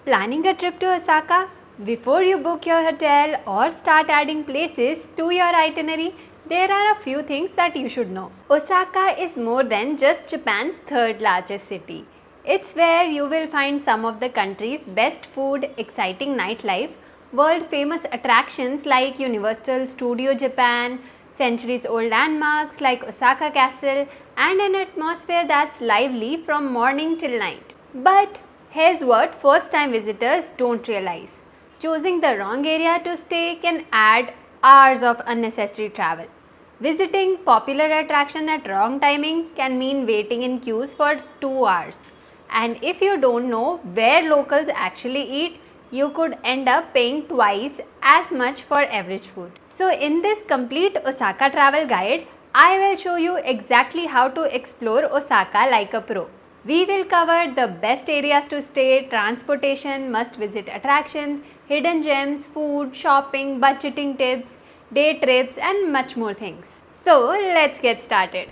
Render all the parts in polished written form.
Planning a trip to Osaka? Before you book your hotel or start adding places to your itinerary, there are a few things that you should know. Osaka is more than just Japan's third largest city. It's where you will find some of the country's best food, exciting nightlife, world famous attractions like Universal Studio Japan, centuries old landmarks like Osaka Castle, and an atmosphere that's lively from morning till night. But here's what first time visitors don't realize. Choosing the wrong area to stay can add hours of unnecessary travel. Visiting popular attraction at wrong timing can mean waiting in queues for 2 hours. And if you don't know where locals actually eat, you could end up paying twice as much for average food. So in this complete Osaka travel guide, I will show you exactly how to explore Osaka like a pro. We will cover the best areas to stay, transportation, must visit attractions, hidden gems, food, shopping, budgeting tips, day trips and much more things. So let's get started.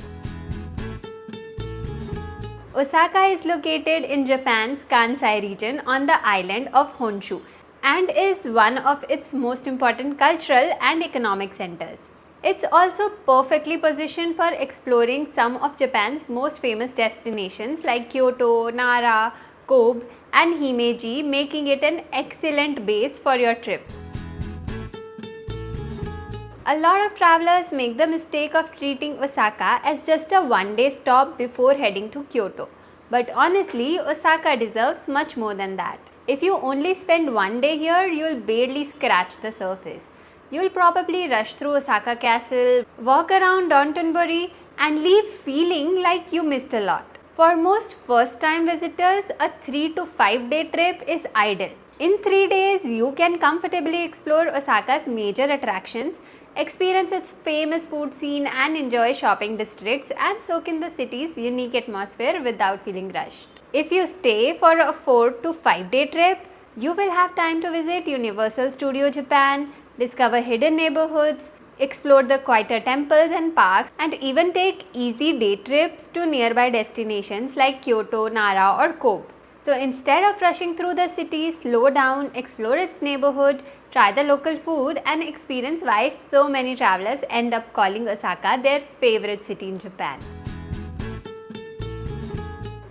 Osaka is located in Japan's Kansai region on the island of Honshu and is one of its most important cultural and economic centers. It's also perfectly positioned for exploring some of Japan's most famous destinations like Kyoto, Nara, Kobe and Himeji, making it an excellent base for your trip. A lot of travelers make the mistake of treating Osaka as just a one-day stop before heading to Kyoto. But honestly, Osaka deserves much more than that. If you only spend one day here, you'll barely scratch the surface. You'll probably rush through Osaka Castle, walk around Dotonbori and leave feeling like you missed a lot. For most first-time visitors, a 3 to 5 day trip is ideal. In 3 days, you can comfortably explore Osaka's major attractions, experience its famous food scene and enjoy shopping districts and soak in the city's unique atmosphere without feeling rushed. If you stay for a 4 to 5 day trip, you will have time to visit Universal Studio Japan, discover hidden neighborhoods, explore the quieter temples and parks, and even take easy day trips to nearby destinations like Kyoto, Nara or Kobe. So instead of rushing through the city, slow down, explore its neighborhood, try the local food and experience why so many travelers end up calling Osaka their favorite city in Japan.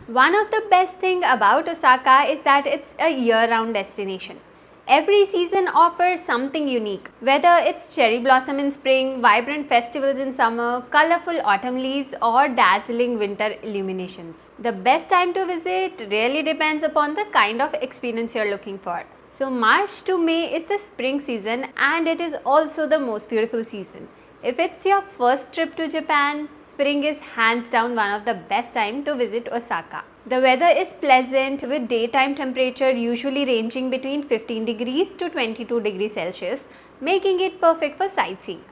One of the best things about Osaka is that it's a year-round destination. Every season offers something unique, whether it's cherry blossom in spring, vibrant festivals in summer, colorful autumn leaves or dazzling winter illuminations. The best time to visit really depends upon the kind of experience you're looking for. So March to May is the spring season and it is also the most beautiful season. If it's your first trip to Japan, spring is hands down one of the best times to visit Osaka. The weather is pleasant with daytime temperature usually ranging between 15 degrees to 22 degrees Celsius, making it perfect for sightseeing.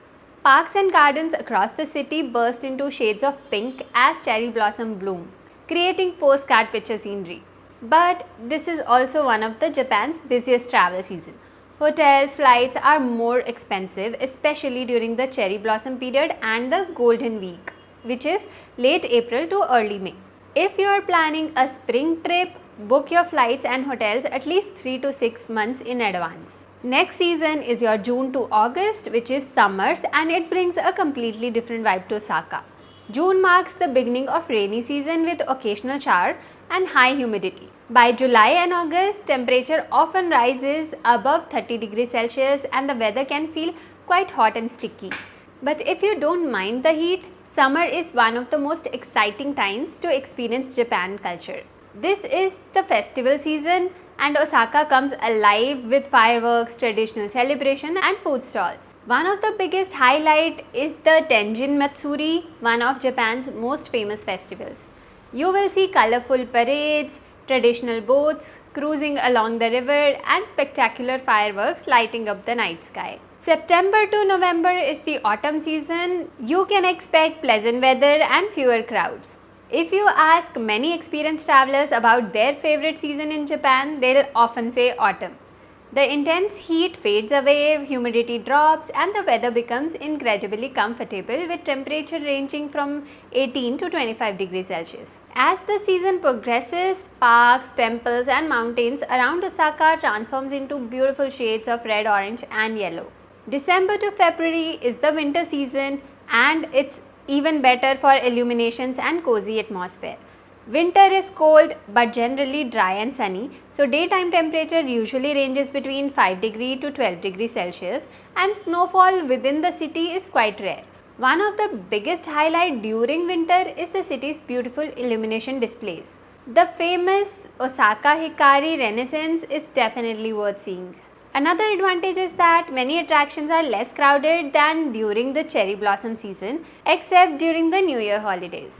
Parks and gardens across the city burst into shades of pink as cherry blossom bloom, creating postcard picture scenery. But this is also one of the Japan's busiest travel season. Hotels, flights are more expensive, especially during the cherry blossom period and the golden week, which is late April to early May. If you are planning a spring trip, book your flights and hotels at least 3 to 6 months in advance. Next season is your June to August, which is summers, and it brings a completely different vibe to Osaka. June marks the beginning of rainy season with occasional shower and high humidity. By July and August, temperature often rises above 30 degrees Celsius and the weather can feel quite hot and sticky. But if you don't mind the heat, summer is one of the most exciting times to experience Japan culture. This is the festival season and Osaka comes alive with fireworks, traditional celebration and food stalls. One of the biggest highlight is the Tenjin Matsuri, one of Japan's most famous festivals. You will see colorful parades, traditional boats cruising along the river and spectacular fireworks lighting up the night sky. September to November is the autumn season. You can expect pleasant weather and fewer crowds. If you ask many experienced travelers about their favorite season in Japan, they'll often say autumn. The intense heat fades away, humidity drops, and the weather becomes incredibly comfortable with temperature ranging from 18 to 25 degrees Celsius. As the season progresses, parks, temples, and mountains around Osaka transforms into beautiful shades of red, orange, and yellow. December to February is the winter season, and it's even better for illuminations and cozy atmosphere. Winter is cold but generally dry and sunny, so daytime temperature usually ranges between 5 degree to 12 degrees Celsius, and snowfall within the city is quite rare. One of the biggest highlight during winter is the city's beautiful illumination displays. The famous Osaka Hikari Renaissance is definitely worth seeing. Another advantage is that many attractions are less crowded than during the cherry blossom season, except during the New Year holidays.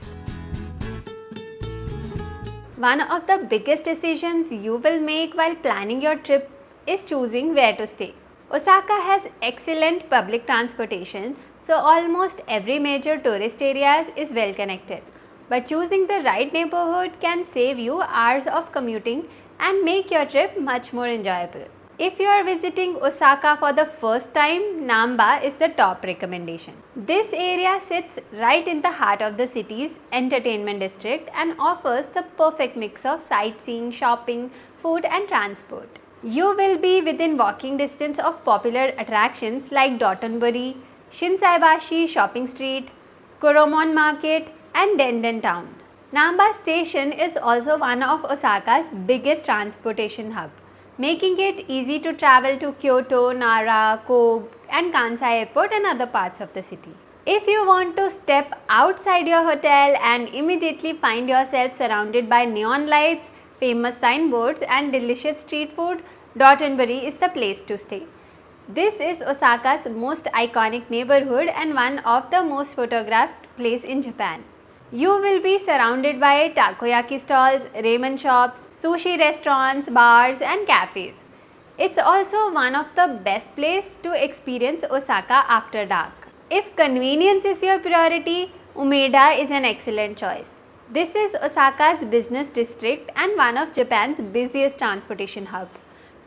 One of the biggest decisions you will make while planning your trip is choosing where to stay. Osaka has excellent public transportation, so almost every major tourist areas is well connected. But choosing the right neighborhood can save you hours of commuting and make your trip much more enjoyable. If you are visiting Osaka for the first time, Namba is the top recommendation. This area sits right in the heart of the city's entertainment district and offers the perfect mix of sightseeing, shopping, food and transport. You will be within walking distance of popular attractions like Dotonbori, Shinsaibashi Shopping Street, Koromon Market and Denden Town. Namba Station is also one of Osaka's biggest transportation hub, making it easy to travel to Kyoto, Nara, Kobe and Kansai Airport and other parts of the city. If you want to step outside your hotel and immediately find yourself surrounded by neon lights, famous signboards and delicious street food, Dotonbori is the place to stay. This is Osaka's most iconic neighborhood and one of the most photographed places in Japan. You will be surrounded by takoyaki stalls, ramen shops, sushi restaurants, bars and cafes. It's also one of the best places to experience Osaka after dark. If convenience is your priority, Umeda is an excellent choice. This is Osaka's business district and one of Japan's busiest transportation hub.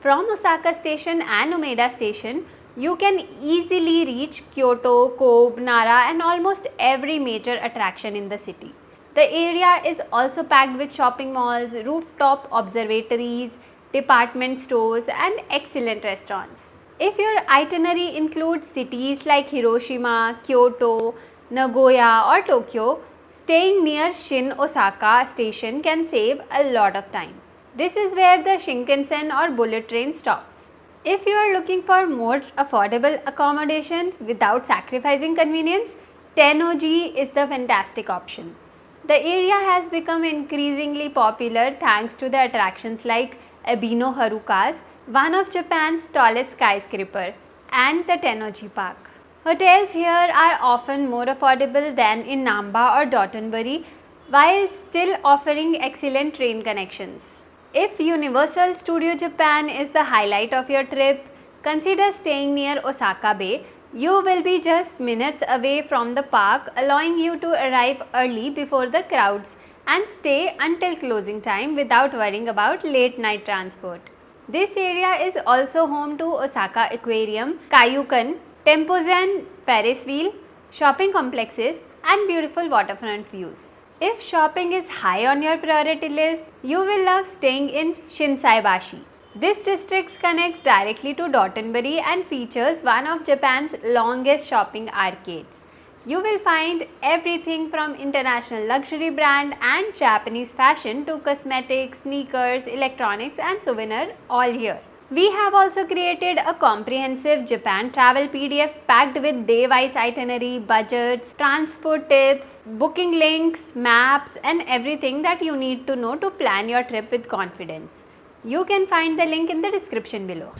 From Osaka Station and Umeda Station, you can easily reach Kyoto, Kobe, Nara and almost every major attraction in the city. The area is also packed with shopping malls, rooftop observatories, department stores and excellent restaurants. If your itinerary includes cities like Hiroshima, Kyoto, Nagoya or Tokyo, staying near Shin Osaka Station can save a lot of time. This is where the Shinkansen or bullet train stops. If you are looking for more affordable accommodation without sacrificing convenience, Tennoji is the fantastic option. The area has become increasingly popular thanks to the attractions like Ebino Haruka's, one of Japan's tallest skyscraper, and the Tennoji Park. Hotels here are often more affordable than in Namba or Dotonbori, while still offering excellent train connections. If Universal Studio Japan is the highlight of your trip, consider staying near Osaka Bay. You will be just minutes away from the park, allowing you to arrive early before the crowds and stay until closing time without worrying about late night transport. This area is also home to Osaka Aquarium, Kaiyukan, Tempozen Ferris wheel, shopping complexes and beautiful waterfront views. If shopping is high on your priority list, you will love staying in Shinsaibashi. This district connects directly to Dotonbori and features one of Japan's longest shopping arcades. You will find everything from international luxury brand and Japanese fashion to cosmetics, sneakers, electronics and souvenir all here. We have also created a comprehensive Japan travel PDF packed with day-wise itinerary, budgets, transport tips, booking links, maps and everything that you need to know to plan your trip with confidence. You can find the link in the description below.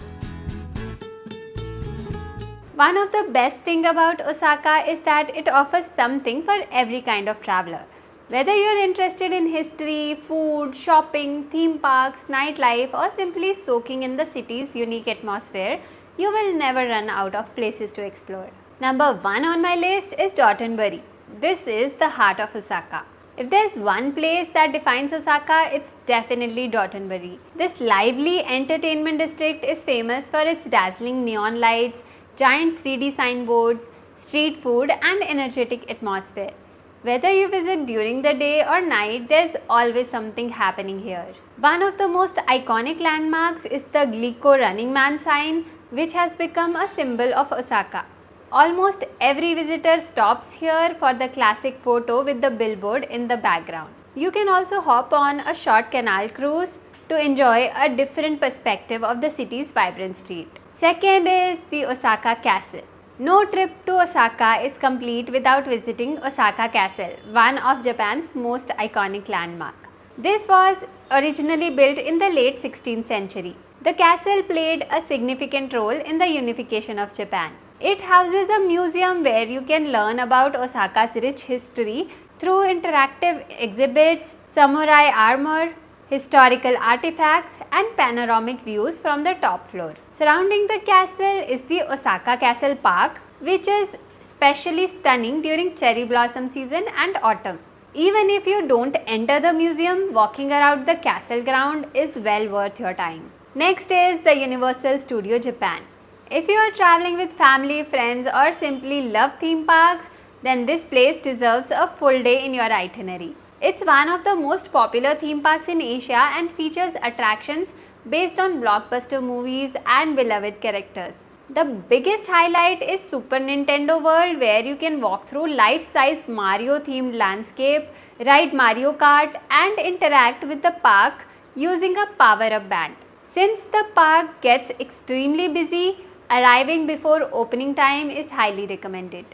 One of the best things about Osaka is that it offers something for every kind of traveler. Whether you're interested in history, food, shopping, theme parks, nightlife or simply soaking in the city's unique atmosphere, you will never run out of places to explore. Number 1 on my list is Dotonbori. This is the heart of Osaka. If there's one place that defines Osaka, it's definitely Dotonbori. This lively entertainment district is famous for its dazzling neon lights, giant 3D signboards, street food, and energetic atmosphere. Whether you visit during the day or night, there's always something happening here. One of the most iconic landmarks is the Glico Running Man sign, which has become a symbol of Osaka. Almost every visitor stops here for the classic photo with the billboard in the background. You can also hop on a short canal cruise to enjoy a different perspective of the city's vibrant street. Second is the Osaka Castle. No trip to Osaka is complete without visiting Osaka Castle, one of Japan's most iconic landmarks. This was originally built in the late 16th century. The castle played a significant role in the unification of Japan. It houses a museum where you can learn about Osaka's rich history through interactive exhibits, samurai armor, historical artifacts, and panoramic views from the top floor. Surrounding the castle is the Osaka Castle Park, which is especially stunning during cherry blossom season and autumn. Even if you don't enter the museum, walking around the castle ground is well worth your time. Next is the Universal Studio Japan. If you are traveling with family, friends, or simply love theme parks, then this place deserves a full day in your itinerary. It's one of the most popular theme parks in Asia and features attractions based on blockbuster movies and beloved characters. The biggest highlight is Super Nintendo World, where you can walk through life-size Mario themed landscape, ride Mario Kart, and interact with the park using a power-up band. Since the park gets extremely busy, arriving before opening time is highly recommended.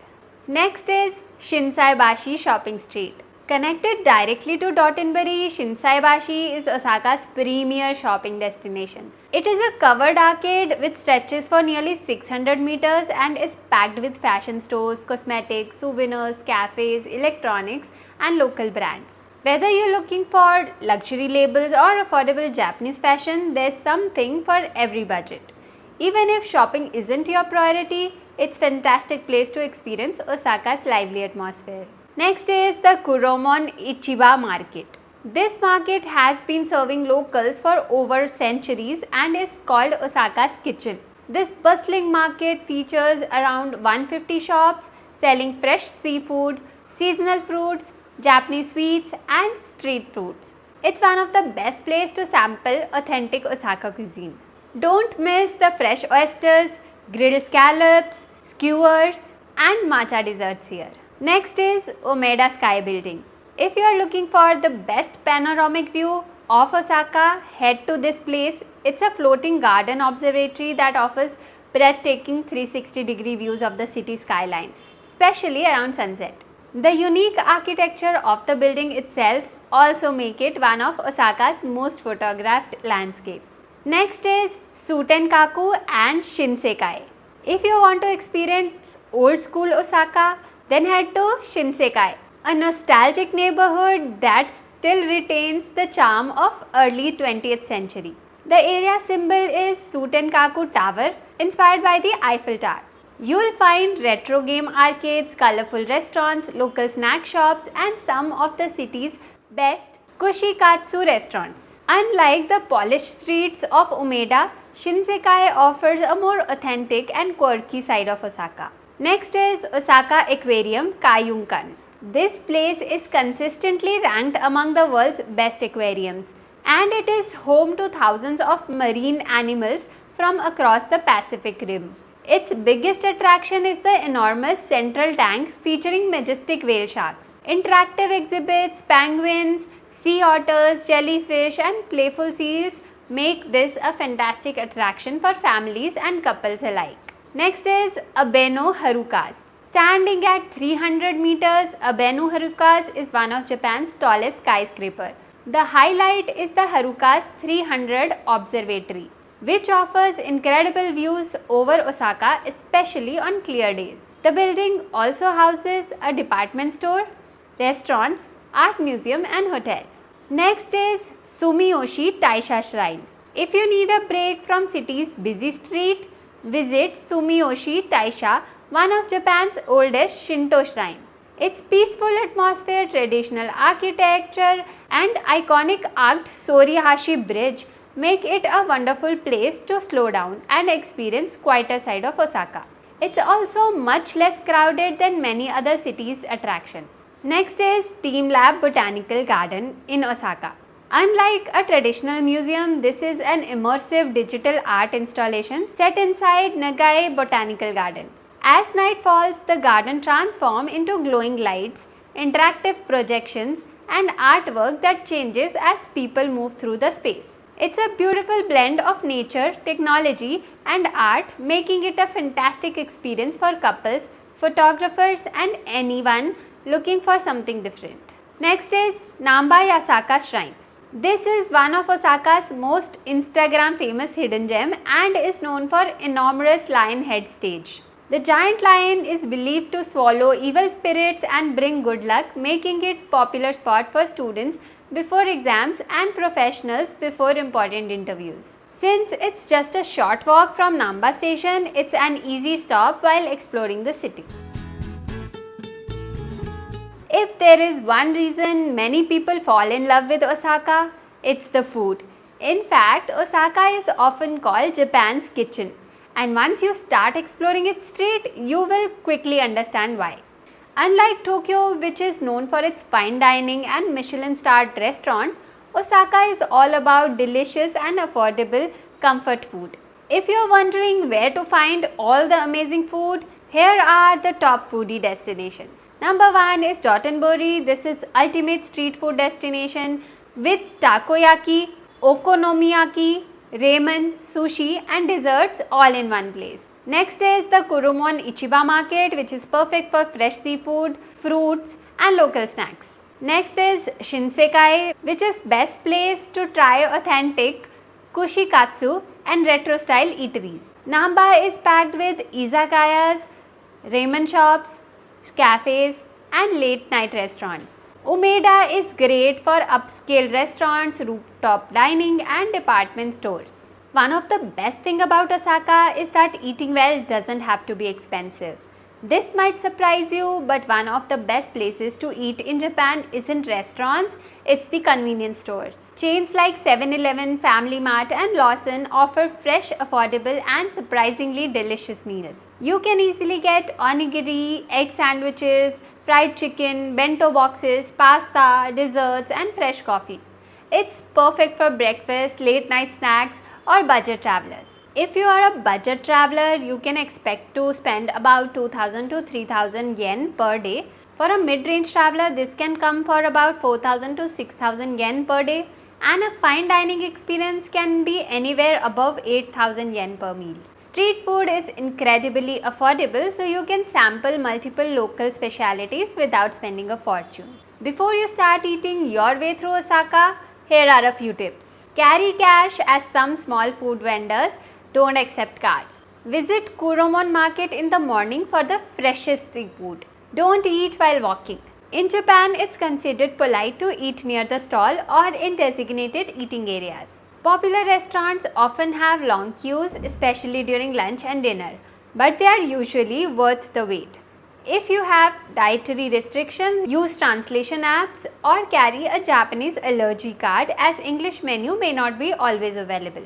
Next is Shinsaibashi Shopping Street. Connected directly to Dotonbori, Shinsaibashi is Osaka's premier shopping destination. It is a covered arcade which stretches for nearly 600 meters and is packed with fashion stores, cosmetics, souvenirs, cafes, electronics, and local brands. Whether you're looking for luxury labels or affordable Japanese fashion, there's something for every budget. Even if shopping isn't your priority, it's a fantastic place to experience Osaka's lively atmosphere. Next is the Kuromon Ichiba Market. This market has been serving locals for over centuries and is called Osaka's Kitchen. This bustling market features around 150 shops selling fresh seafood, seasonal fruits, Japanese sweets, and street foods. It's one of the best places to sample authentic Osaka cuisine. Don't miss the fresh oysters, grilled scallops, skewers, and matcha desserts here. Next is Umeda Sky Building. If you are looking for the best panoramic view of Osaka, head to this place. It's a floating garden observatory that offers breathtaking 360-degree views of the city skyline, especially around sunset. The unique architecture of the building itself also make it one of Osaka's most photographed landscape. Next is Sutenkaku and Shinsekai. If you want to experience old school Osaka, then head to Shinsekai, a nostalgic neighborhood that still retains the charm of early 20th century. The area symbol is Sutenkaku Tower, inspired by the Eiffel Tower. You will find retro game arcades, colorful restaurants, local snack shops, and some of the city's best kushikatsu restaurants. Unlike the polished streets of Umeda, Shinsekai offers a more authentic and quirky side of Osaka. Next is Osaka Aquarium Kayunkan. This place is consistently ranked among the world's best aquariums, and it is home to thousands of marine animals from across the Pacific Rim. Its biggest attraction is the enormous central tank featuring majestic whale sharks. Interactive exhibits, penguins, sea otters, jellyfish, and playful seals make this a fantastic attraction for families and couples alike. Next is Abeno Harukas. Standing at 300 meters, Abeno Harukas is one of Japan's tallest skyscraper. The highlight is the Harukas 300 Observatory, which offers incredible views over Osaka, especially on clear days. The building also houses a department store, restaurants, art museum, and hotel. Next is Sumiyoshi Taisha Shrine. If you need a break from city's busy street, visit Sumiyoshi Taisha, one of Japan's oldest Shinto shrine. Its peaceful atmosphere, traditional architecture, and iconic arched Sorihashi Bridge make it a wonderful place to slow down and experience quieter side of Osaka. It's also much less crowded than many other cities' attraction. Next is Team Lab Botanical Garden in Osaka. Unlike a traditional museum, this is an immersive digital art installation set inside Nagai Botanical Garden. As night falls, the garden transforms into glowing lights, interactive projections, and artwork that changes as people move through the space. It's a beautiful blend of nature, technology, and art, making it a fantastic experience for couples, photographers, and anyone looking for something different. Next is Namba Yasaka Shrine. This is one of Osaka's most Instagram famous hidden gem and is known for enormous lion head stage. The giant lion is believed to swallow evil spirits and bring good luck, making it popular spot for students before exams and professionals before important interviews. Since it's just a short walk from Namba station, it's an easy stop while exploring the city. If there is one reason many people fall in love with Osaka, it's the food. In fact, Osaka is often called Japan's kitchen. And once you start exploring its street, you will quickly understand why. Unlike Tokyo, which is known for its fine dining and Michelin-starred restaurants, Osaka is all about delicious and affordable comfort food. If you're wondering where to find all the amazing food, here are the top foodie destinations. Number 1 is Dotonbori. This is ultimate street food destination with takoyaki, okonomiyaki, ramen, sushi and desserts all in one place. Next is the Kurumon Ichiba market, which is perfect for fresh seafood, fruits and local snacks. Next is Shinsekai, which is best place to try authentic kushikatsu and retro style eateries. Namba is packed with izakayas, ramen shops, cafes and late night restaurants. Umeda is great for upscale restaurants, rooftop dining and department stores. One of the best thing about Osaka is that eating well doesn't have to be expensive. This might surprise you, but one of the best places to eat in Japan isn't restaurants, it's the convenience stores. Chains like 7-Eleven, Family Mart and Lawson offer fresh, affordable and surprisingly delicious meals. You can easily get onigiri, egg sandwiches, fried chicken, bento boxes, pasta, desserts and fresh coffee. It's perfect for breakfast, late night snacks or budget travelers. If you are a budget traveler, you can expect to spend about 2000 to 3000 yen per day. For a mid-range traveler, this can come for about 4000 to 6000 yen per day, and a fine dining experience can be anywhere above 8000 yen per meal. Street food is incredibly affordable, so you can sample multiple local specialities without spending a fortune. Before you start eating your way through Osaka, here are a few tips. Carry cash, as some small food vendors don't accept cards. Visit Kuromon market in the morning for the freshest seafood. Don't eat while walking. In Japan, it's considered polite to eat near the stall or in designated eating areas. Popular restaurants often have long queues, especially during lunch and dinner, but they are usually worth the wait. If you have dietary restrictions, use translation apps or carry a Japanese allergy card, as English menu may not be always available.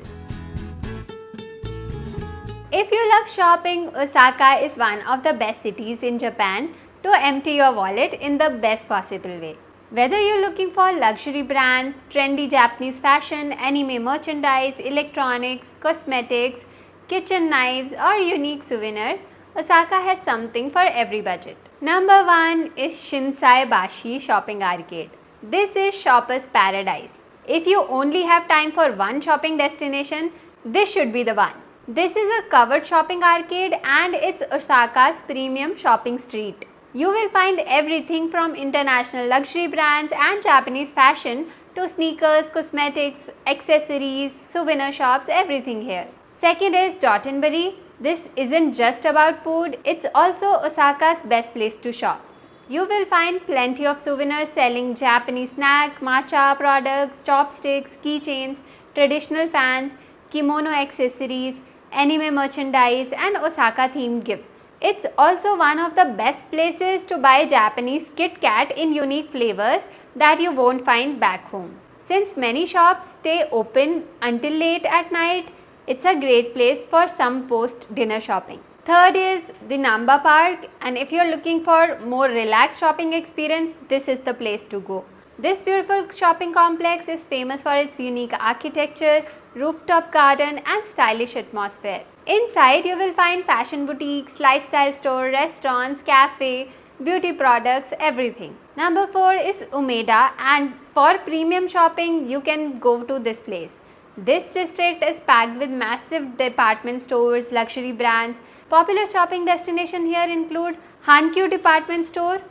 If you love shopping, Osaka is one of the best cities in Japan to empty your wallet in the best possible way. Whether you're looking for luxury brands, trendy Japanese fashion, anime merchandise, electronics, cosmetics, kitchen knives or unique souvenirs, Osaka has something for every budget. Number 1 is Shinsai Bashi Shopping Arcade. This is shopper's paradise. If you only have time for one shopping destination, this should be the one. This is a covered shopping arcade and it's Osaka's premium shopping street. You will find everything from international luxury brands and Japanese fashion to sneakers, cosmetics, accessories, souvenir shops, everything here. Second is Dotonbori. This isn't just about food, it's also Osaka's best place to shop. You will find plenty of souvenirs selling Japanese snack, matcha products, chopsticks, keychains, traditional fans, kimono accessories, anime merchandise and Osaka themed gifts. It's also one of the best places to buy Japanese Kit Kat in unique flavors that you won't find back home. Since many shops stay open until late at night, it's a great place for some post-dinner shopping. Third is the Namba Park, and if you're looking for more relaxed shopping experience, this is the place to go. This beautiful shopping complex is famous for its unique architecture, rooftop garden and stylish atmosphere. Inside you will find fashion boutiques, lifestyle store, restaurants, cafe, beauty products, everything. Number 4 is Umeda, and for premium shopping you can go to this place. This district is packed with massive department stores, luxury brands. Popular shopping destinations here include Hankyu Department Store,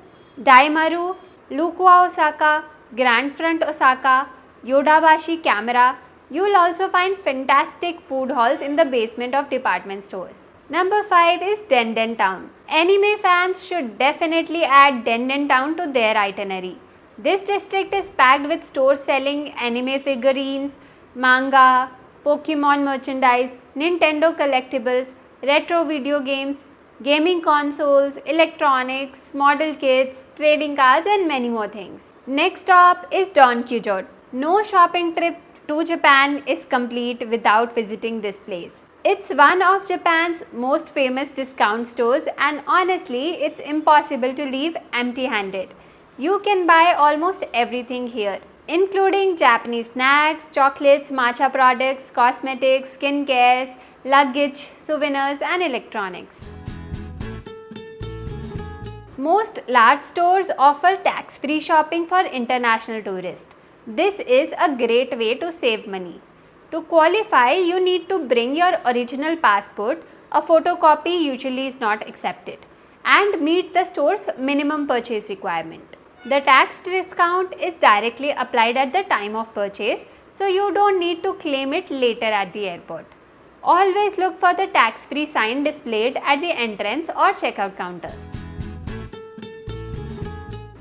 Daimaru, Lukua Osaka, Grand Front Osaka, Yodobashi Camera. You will also find fantastic food halls in the basement of department stores. Number 5 is Denden Town. Anime fans should definitely add Denden Town to their itinerary. This district is packed with stores selling anime figurines, manga, Pokemon merchandise, Nintendo collectibles, retro video games, gaming consoles, electronics, model kits, trading cards and many more things. Next stop is Donkeyjot. No shopping trip to Japan is complete without visiting this place. It's one of Japan's most famous discount stores, and honestly, it's impossible to leave empty-handed. You can buy almost everything here, including Japanese snacks, chocolates, matcha products, cosmetics, skincare, luggage, souvenirs and electronics. Most large stores offer tax-free shopping for international tourists. This is a great way to save money. To qualify, you need to bring your original passport, a photocopy usually is not accepted, and meet the store's minimum purchase requirement. The tax discount is directly applied at the time of purchase, so you don't need to claim it later at the airport. Always look for the tax-free sign displayed at the entrance or checkout counter.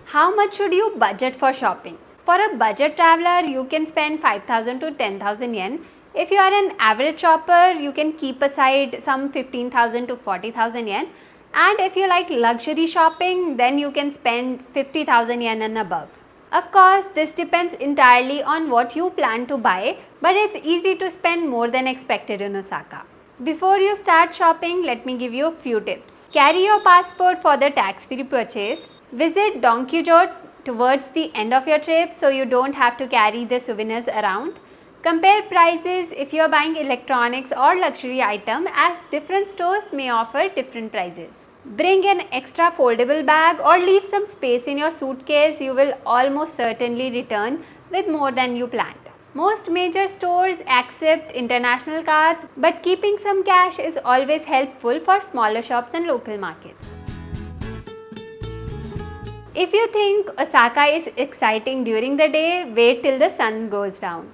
How much should you budget for shopping? For a budget traveler, you can spend 5,000 to 10,000 yen. If you are an average shopper, you can keep aside some 15,000 to 40,000 yen. And if you like luxury shopping, then you can spend 50,000 yen and above. Of course, this depends entirely on what you plan to buy, but it's easy to spend more than expected in Osaka. Before you start shopping, let me give you a few tips. Carry your passport for the tax-free purchase. Visit Donkeyjot towards the end of your trip so you don't have to carry the souvenirs around. Compare prices if you are buying electronics or luxury item, as different stores may offer different prices. Bring an extra foldable bag or leave some space in your suitcase. You will almost certainly return with more than you planned. Most major stores accept international cards, but keeping some cash is always helpful for smaller shops and local markets. If you think Osaka is exciting during the day, wait till the sun goes down.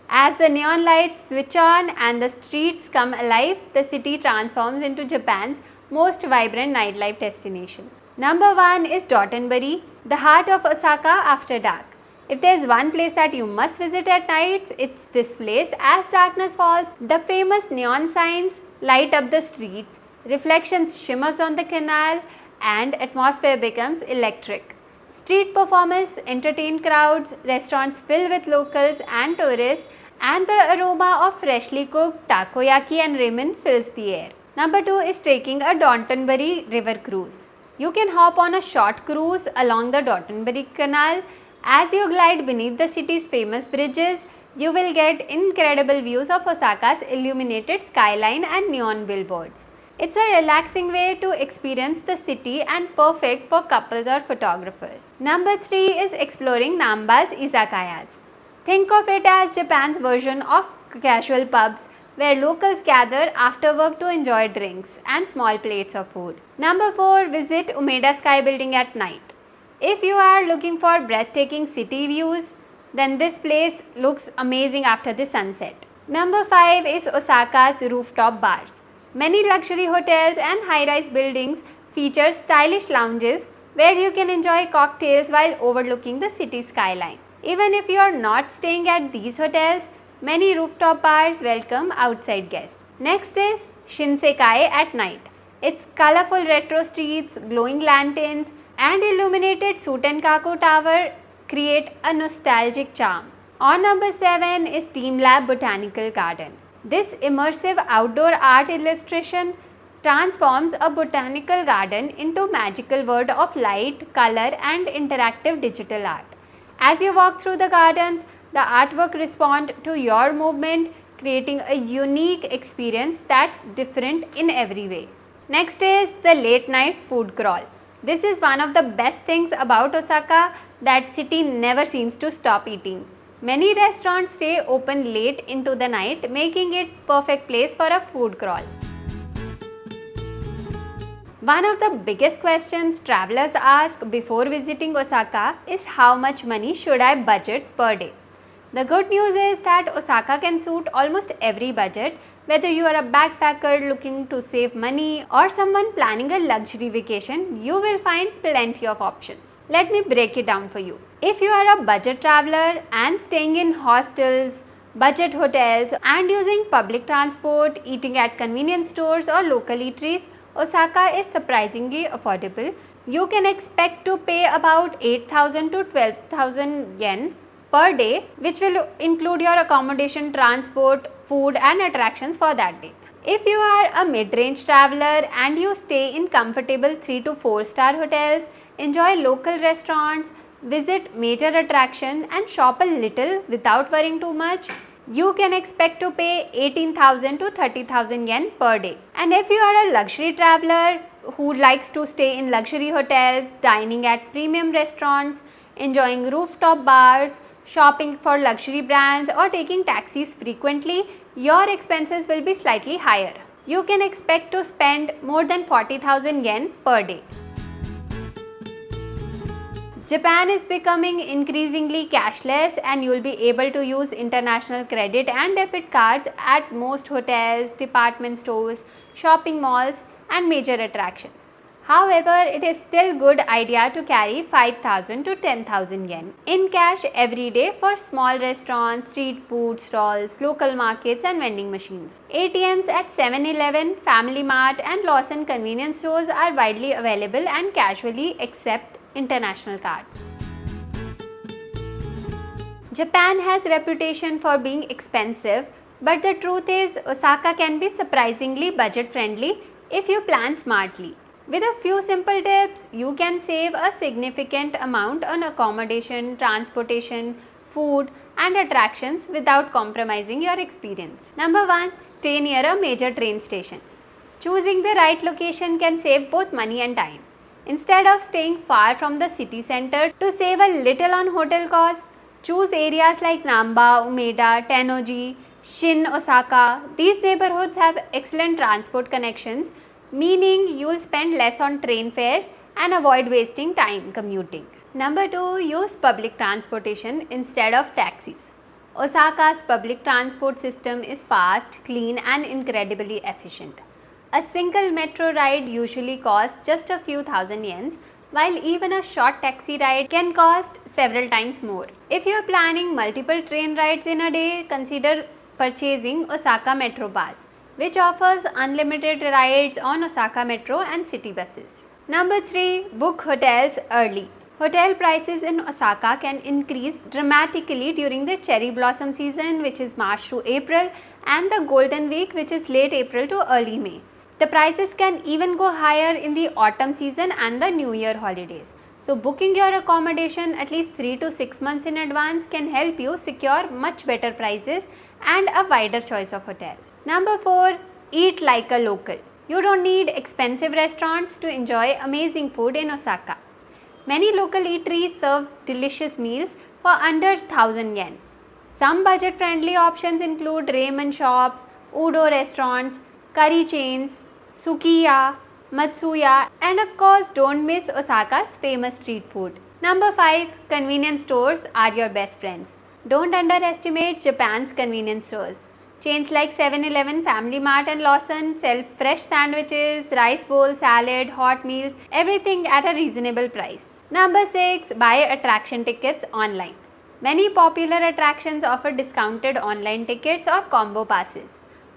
As the neon lights switch on and the streets come alive, the city transforms into Japan's most vibrant nightlife destination. Number 1 is Dotonbori, the heart of Osaka after dark. If there's one place that you must visit at night, it's this place. As darkness falls, the famous neon signs light up the streets, reflections shimmers on the canal, and atmosphere becomes electric. Street performers entertain crowds, restaurants fill with locals and tourists, and the aroma of freshly cooked takoyaki and ramen fills the air. Number 2 is taking a Dotonbori river cruise. You can hop on a short cruise along the Dotonbori canal. As you glide beneath the city's famous bridges, you will get incredible views of Osaka's illuminated skyline and neon billboards. It's a relaxing way to experience the city and perfect for couples or photographers. Number 3 is exploring Namba's izakayas. Think of it as Japan's version of casual pubs where locals gather after work to enjoy drinks and small plates of food. Number 4, visit Umeda Sky Building at night. If you are looking for breathtaking city views, then this place looks amazing after the sunset. Number 5 is Osaka's rooftop bars. Many luxury hotels and high-rise buildings feature stylish lounges where you can enjoy cocktails while overlooking the city skyline. Even if you are not staying at these hotels, many rooftop bars welcome outside guests. Next is Shinsekai at night. Its colorful retro streets, glowing lanterns, and illuminated Sutenkaku Tower create a nostalgic charm. On number 7 is TeamLab Botanical Garden. This immersive outdoor art illustration transforms a botanical garden into a magical world of light, color, and interactive digital art. As you walk through the gardens, the artwork responds to your movement, creating a unique experience that's different in every way. Next is the late night food crawl. This is one of the best things about Osaka, that city never seems to stop eating. Many restaurants stay open late into the night, making it perfect place for a food crawl. One of the biggest questions travelers ask before visiting Osaka is how much money should I budget per day? The good news is that Osaka can suit almost every budget, whether you are a backpacker looking to save money or someone planning a luxury vacation, you will find plenty of options. Let me break it down for you. If you are a budget traveler and staying in hostels, budget hotels and using public transport, eating at convenience stores or local eateries, Osaka is surprisingly affordable. You can expect to pay about 8,000 to 12,000 yen per day, which will include your accommodation, transport, food and attractions for that day. If you are a mid-range traveler and you stay in comfortable 3 to 4 star hotels, enjoy local restaurants, visit major attractions and shop a little without worrying too much, you can expect to pay 18,000 to 30,000 yen per day. And if you are a luxury traveler who likes to stay in luxury hotels, dining at premium restaurants, enjoying rooftop bars, shopping for luxury brands or taking taxis frequently, your expenses will be slightly higher. You can expect to spend more than 40,000 yen per day. Japan is becoming increasingly cashless and you will be able to use international credit and debit cards at most hotels, department stores, shopping malls and major attractions. However, it is still good idea to carry 5,000 to 10,000 yen in cash every day for small restaurants, street food stalls, local markets and vending machines. ATMs at 7-Eleven, Family Mart and Lawson convenience stores are widely available and casually accept international cards. Japan has reputation for being expensive, but the truth is Osaka can be surprisingly budget friendly if you plan smartly. With a few simple tips, you can save a significant amount on accommodation, transportation, food and attractions without compromising your experience. Number 1. Stay near a major train station. Choosing the right location can save both money and time. Instead of staying far from the city center to save a little on hotel costs, choose areas like Namba, Umeda, Tennoji, Shin Osaka. These neighborhoods have excellent transport connections, meaning you will spend less on train fares and avoid wasting time commuting. Number 2. Use public transportation instead of taxis. Osaka's public transport system is fast, clean and incredibly efficient. A single metro ride usually costs just a few thousand yens, while even a short taxi ride can cost several times more. If you are planning multiple train rides in a day, consider purchasing Osaka Metro Pass, which offers unlimited rides on Osaka Metro and city buses. Number 3. Book hotels early. Hotel prices in Osaka can increase dramatically during the cherry blossom season, which is March to April, and the Golden Week, which is late April to early May. The prices can even go higher in the autumn season and the New Year holidays. So booking your accommodation at least 3 to 6 months in advance can help you secure much better prices and a wider choice of hotel. Number 4. Eat like a local. You don't need expensive restaurants to enjoy amazing food in Osaka. Many local eateries serve delicious meals for under 1000 yen. Some budget friendly options include ramen shops, udo restaurants, curry chains, sukiya, matsuya and of course don't miss Osaka's famous street food. Number 5. Convenience stores are your best friends. Don't underestimate Japan's convenience stores. Chains like 7-Eleven, Family Mart and Lawson sell fresh sandwiches, rice bowl, salad, hot meals, everything at a reasonable price. Number 6. Buy attraction tickets online. Many popular attractions offer discounted online tickets or combo passes.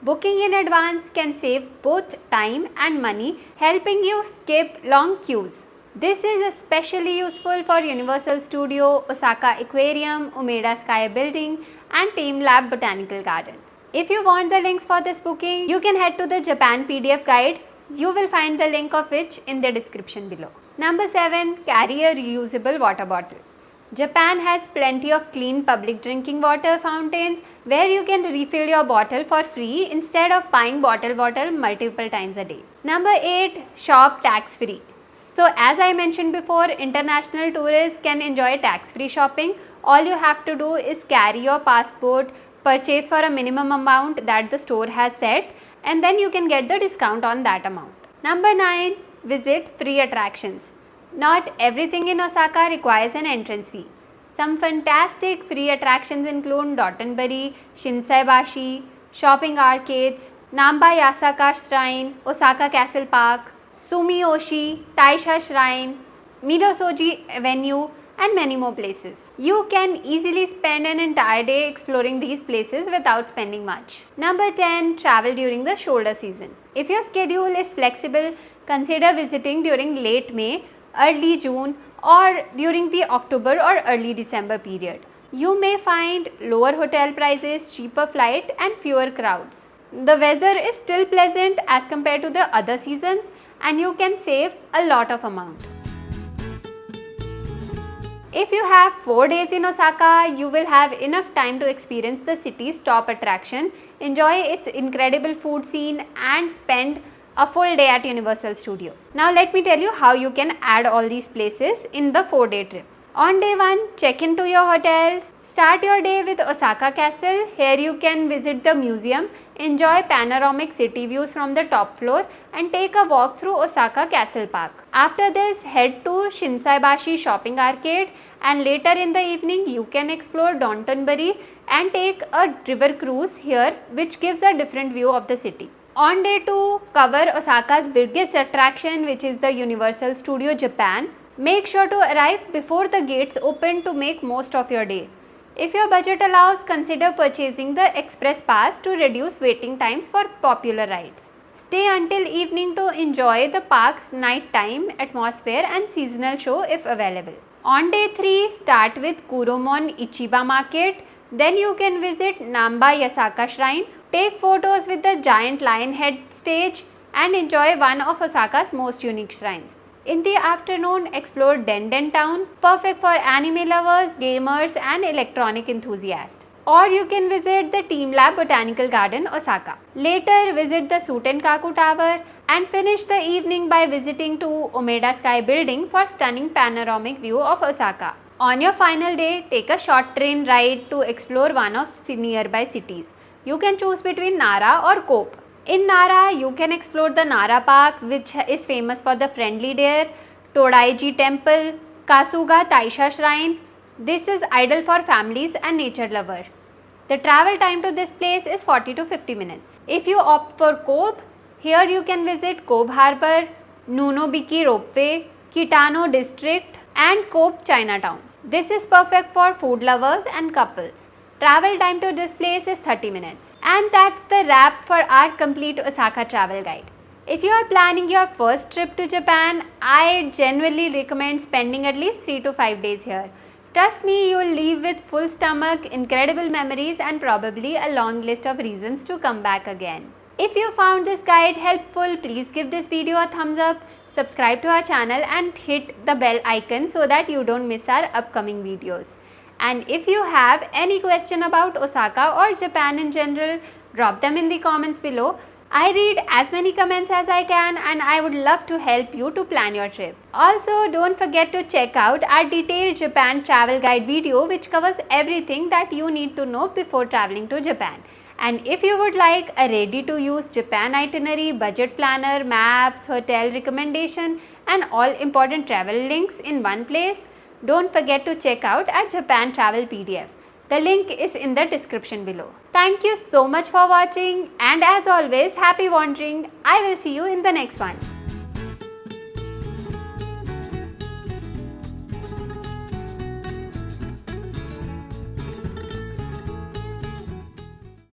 Booking in advance can save both time and money, helping you skip long queues. This is especially useful for Universal Studio, Osaka Aquarium, Umeda Sky Building, and Team Lab Botanical Garden. If you want the links for this booking, you can head to the Japan PDF guide. You will find the link of which in the description below. Number 7. Carry a reusable water bottle. Japan has plenty of clean public drinking water fountains where you can refill your bottle for free instead of buying bottled water multiple times a day. Number 8. Shop tax-free. So as I mentioned before, international tourists can enjoy tax-free shopping. All you have to do is carry your passport, purchase for a minimum amount that the store has set, and then you can get the discount on that amount. Number 9. Visit free attractions. Not everything in Osaka requires an entrance fee. Some fantastic free attractions include Dotonbori, Shinsaibashi, shopping arcades, Namba Yasaka Shrine, Osaka Castle Park, Sumiyoshi, Taisha Shrine, Midosoji Avenue, and many more places. You can easily spend an entire day exploring these places without spending much. Number 10. Travel during the shoulder season. If your schedule is flexible, consider visiting during late May, early June, or during the October or early December period. You may find lower hotel prices, cheaper flight, and fewer crowds. The weather is still pleasant as compared to the other seasons, and you can save a lot of amount. If you have 4 days in Osaka, you will have enough time to experience the city's top attraction, enjoy its incredible food scene, and spend a full day at Universal Studio. Now let me tell you how you can add all these places in the 4-day trip. On day 1, check into your hotels. Start your day with Osaka Castle. Here you can visit the museum, enjoy panoramic city views from the top floor, and take a walk through Osaka Castle Park. After this, head to Shinsaibashi Shopping Arcade, and later in the evening you can explore Dotonbori and take a river cruise here, which gives a different view of the city. On day 2, cover Osaka's biggest attraction, which is the Universal Studio Japan. Make sure to arrive before the gates open to make most of your day. If your budget allows, consider purchasing the express pass to reduce waiting times for popular rides. Stay until evening to enjoy the park's nighttime atmosphere and seasonal show if available. On day 3, start with Kuromon Ichiba Market. Then you can visit Namba Yasaka Shrine, take photos with the giant lion head stage, and enjoy one of Osaka's most unique shrines. In the afternoon, explore Denden Town, perfect for anime lovers, gamers, and electronic enthusiasts. Or you can visit the Team Lab Botanical Garden, Osaka. Later, visit the Sutenkaku Tower and finish the evening by visiting to Umeda Sky Building for stunning panoramic view of Osaka. On your final day, take a short train ride to explore one of the nearby cities. You can choose between Nara or Kobe. In Nara, you can explore the Nara Park, which is famous for the friendly deer, Todaiji Temple, Kasuga Taisha Shrine. This is ideal for families and nature lovers. The travel time to this place is 40 to 50 minutes. If you opt for Kobe, here you can visit Kobe Harbor, Nunobiki Ropeway, Kitano District, and Kobe Chinatown. This is perfect for food lovers and couples. Travel time to this place is 30 minutes. And that's the wrap for our complete Osaka travel guide. If you are planning your first trip to Japan, I genuinely recommend spending at least 3 to 5 days here. Trust me, you will leave with full stomach, incredible memories, and probably a long list of reasons to come back again. If you found this guide helpful, please give this video a thumbs up, subscribe to our channel, and hit the bell icon so that you don't miss our upcoming videos. And if you have any question about Osaka or Japan in general, drop them in the comments below. I read as many comments as I can, and I would love to help you to plan your trip. Also, don't forget to check out our detailed Japan travel guide video, which covers everything that you need to know before traveling to Japan. And if you would like a ready-to-use Japan itinerary, budget planner, maps, hotel recommendation, and all important travel links in one place, don't forget to check out our Japan Travel PDF. The link is in the description below. Thank you so much for watching, and as always, happy wandering. I will see you in the next one.